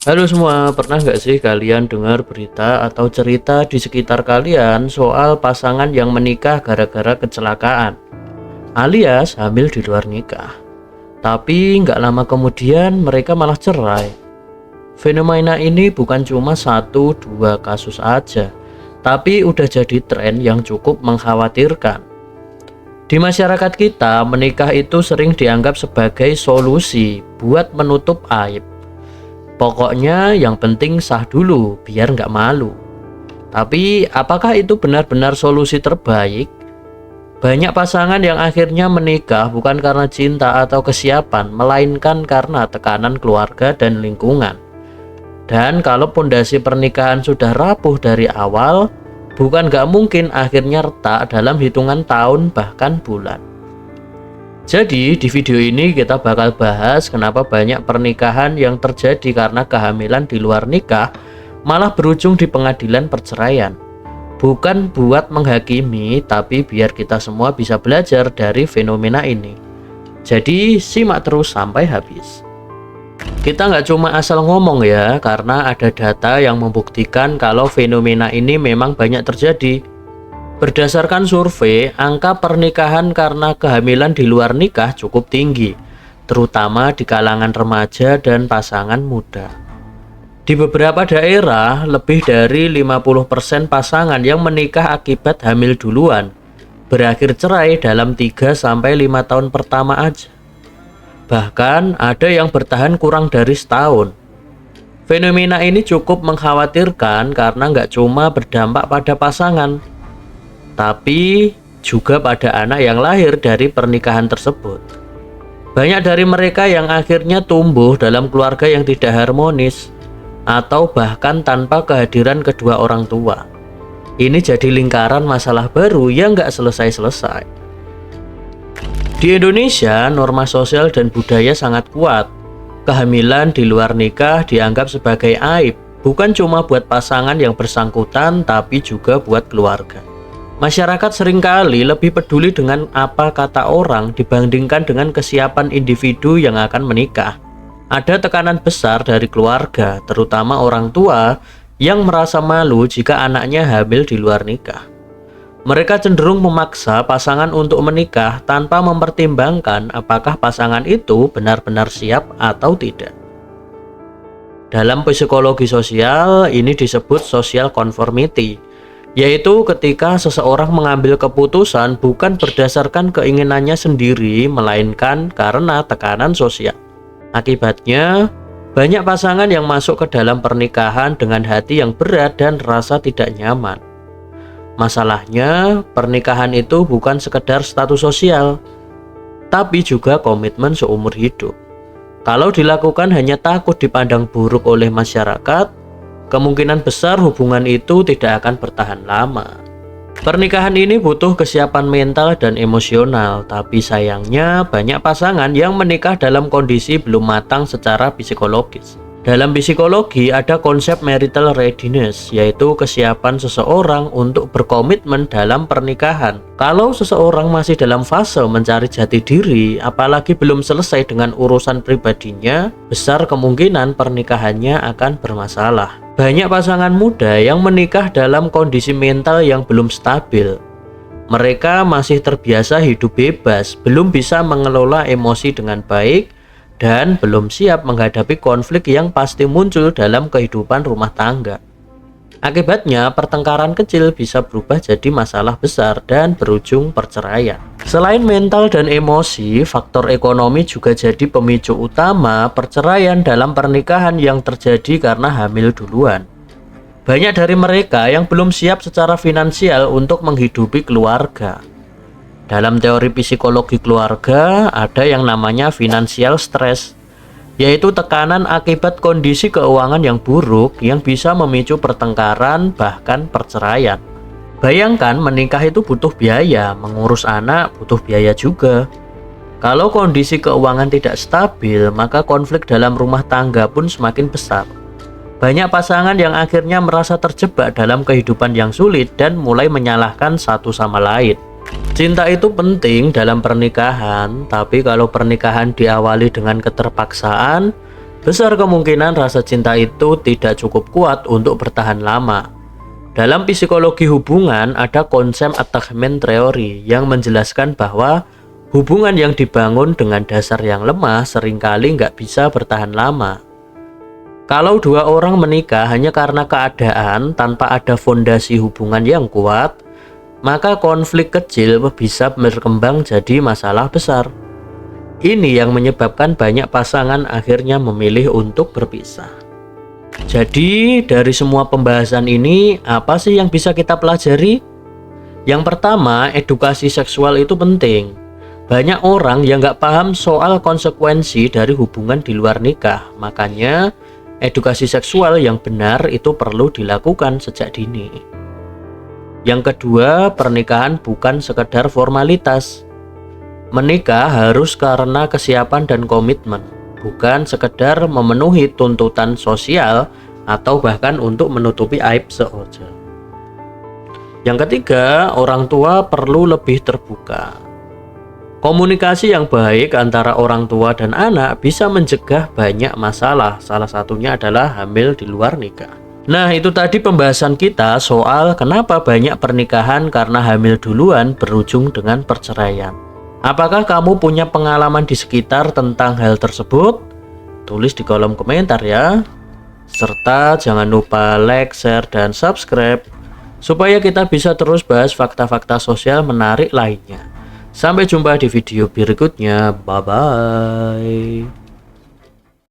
Halo semua, pernah nggak sih kalian dengar berita atau cerita di sekitar kalian soal pasangan yang menikah gara-gara kecelakaan, alias hamil di luar nikah? Tapi nggak lama kemudian mereka malah cerai. Fenomena ini bukan cuma satu dua kasus aja, tapi udah jadi tren yang cukup mengkhawatirkan. Di masyarakat kita, menikah itu sering dianggap sebagai solusi buat menutup aib. Pokoknya yang penting sah dulu biar nggak malu. Tapi apakah itu benar-benar solusi terbaik? Banyak pasangan yang akhirnya menikah bukan karena cinta atau kesiapan, melainkan karena tekanan keluarga dan lingkungan. Dan kalau pondasi pernikahan sudah rapuh dari awal, bukan nggak mungkin akhirnya retak dalam hitungan tahun bahkan bulan. Jadi di video ini kita bakal bahas kenapa banyak pernikahan yang terjadi karena kehamilan di luar nikah malah berujung di pengadilan perceraian. Bukan buat menghakimi, tapi biar kita semua bisa belajar dari fenomena ini. Jadi simak terus sampai habis. Kita nggak cuma asal ngomong ya, karena ada data yang membuktikan kalau fenomena ini memang banyak terjadi. Berdasarkan survei, angka pernikahan karena kehamilan di luar nikah cukup tinggi, terutama di kalangan remaja dan pasangan muda. Di beberapa daerah, lebih dari 50% pasangan yang menikah akibat hamil duluan berakhir cerai dalam 3-5 tahun pertama aja. Bahkan ada yang bertahan kurang dari setahun. Fenomena ini cukup mengkhawatirkan karena nggak cuma berdampak pada pasangan, tapi juga pada anak yang lahir dari pernikahan tersebut. Banyak dari mereka yang akhirnya tumbuh dalam keluarga yang tidak harmonis, atau bahkan tanpa kehadiran kedua orang tua. Ini jadi lingkaran masalah baru yang nggak selesai-selesai. Di Indonesia, norma sosial dan budaya sangat kuat. Kehamilan di luar nikah dianggap sebagai aib, bukan cuma buat pasangan yang bersangkutan, tapi juga buat keluarga. Masyarakat seringkali lebih peduli dengan apa kata orang dibandingkan dengan kesiapan individu yang akan menikah. Ada tekanan besar dari keluarga, terutama orang tua, yang merasa malu jika anaknya hamil di luar nikah. Mereka cenderung memaksa pasangan untuk menikah tanpa mempertimbangkan apakah pasangan itu benar-benar siap atau tidak. Dalam psikologi sosial, ini disebut social conformity, yaitu ketika seseorang mengambil keputusan bukan berdasarkan keinginannya sendiri, melainkan karena tekanan sosial. Akibatnya, banyak pasangan yang masuk ke dalam pernikahan dengan hati yang berat dan rasa tidak nyaman. Masalahnya, pernikahan itu bukan sekedar status sosial, tapi juga komitmen seumur hidup. Kalau dilakukan hanya takut dipandang buruk oleh masyarakat, kemungkinan besar hubungan itu tidak akan bertahan lama. Pernikahan ini butuh kesiapan mental dan emosional, tapi sayangnya banyak pasangan yang menikah dalam kondisi belum matang secara psikologis. Dalam psikologi ada konsep marital readiness, yaitu kesiapan seseorang untuk berkomitmen dalam pernikahan. Kalau seseorang masih dalam fase mencari jati diri, apalagi belum selesai dengan urusan pribadinya, besar kemungkinan pernikahannya akan bermasalah. Banyak pasangan muda yang menikah dalam kondisi mental yang belum stabil. Mereka masih terbiasa hidup bebas, belum bisa mengelola emosi dengan baik, dan belum siap menghadapi konflik yang pasti muncul dalam kehidupan rumah tangga. Akibatnya, pertengkaran kecil bisa berubah jadi masalah besar dan berujung perceraian. Selain mental dan emosi, faktor ekonomi juga jadi pemicu utama perceraian dalam pernikahan yang terjadi karena hamil duluan. Banyak dari mereka yang belum siap secara finansial untuk menghidupi keluarga. Dalam teori psikologi keluarga, ada yang namanya financial stress, yaitu tekanan akibat kondisi keuangan yang buruk yang bisa memicu pertengkaran bahkan perceraian. Bayangkan menikah itu butuh biaya, mengurus anak butuh biaya juga. Kalau kondisi keuangan tidak stabil, maka konflik dalam rumah tangga pun semakin besar. Banyak pasangan yang akhirnya merasa terjebak dalam kehidupan yang sulit dan mulai menyalahkan satu sama lain. Cinta itu penting dalam pernikahan, tapi kalau pernikahan diawali dengan keterpaksaan, besar kemungkinan rasa cinta itu tidak cukup kuat untuk bertahan lama. Dalam psikologi hubungan ada konsep attachment theory yang menjelaskan bahwa hubungan yang dibangun dengan dasar yang lemah seringkali nggak bisa bertahan lama. Kalau dua orang menikah hanya karena keadaan tanpa ada fondasi hubungan yang kuat, maka konflik kecil bisa berkembang jadi masalah besar. Ini yang menyebabkan banyak pasangan akhirnya memilih untuk berpisah. Jadi dari semua pembahasan ini, apa sih yang bisa kita pelajari? Yang pertama, edukasi seksual itu penting. Banyak orang yang nggak paham soal konsekuensi dari hubungan di luar nikah. Makanya edukasi seksual yang benar itu perlu dilakukan sejak dini. Yang kedua, pernikahan bukan sekedar formalitas. Menikah harus karena kesiapan dan komitmen, bukan sekedar memenuhi tuntutan sosial atau bahkan untuk menutupi aib seoja. Yang ketiga, orang tua perlu lebih terbuka. Komunikasi yang baik antara orang tua dan anak bisa mencegah banyak masalah, salah satunya adalah hamil di luar nikah. Nah, itu tadi pembahasan kita soal kenapa banyak pernikahan karena hamil duluan berujung dengan perceraian. Apakah kamu punya pengalaman di sekitar tentang hal tersebut? Tulis di kolom komentar ya. Serta jangan lupa like, share, dan subscribe supaya kita bisa terus bahas fakta-fakta sosial menarik lainnya. Sampai jumpa di video berikutnya. Bye-bye.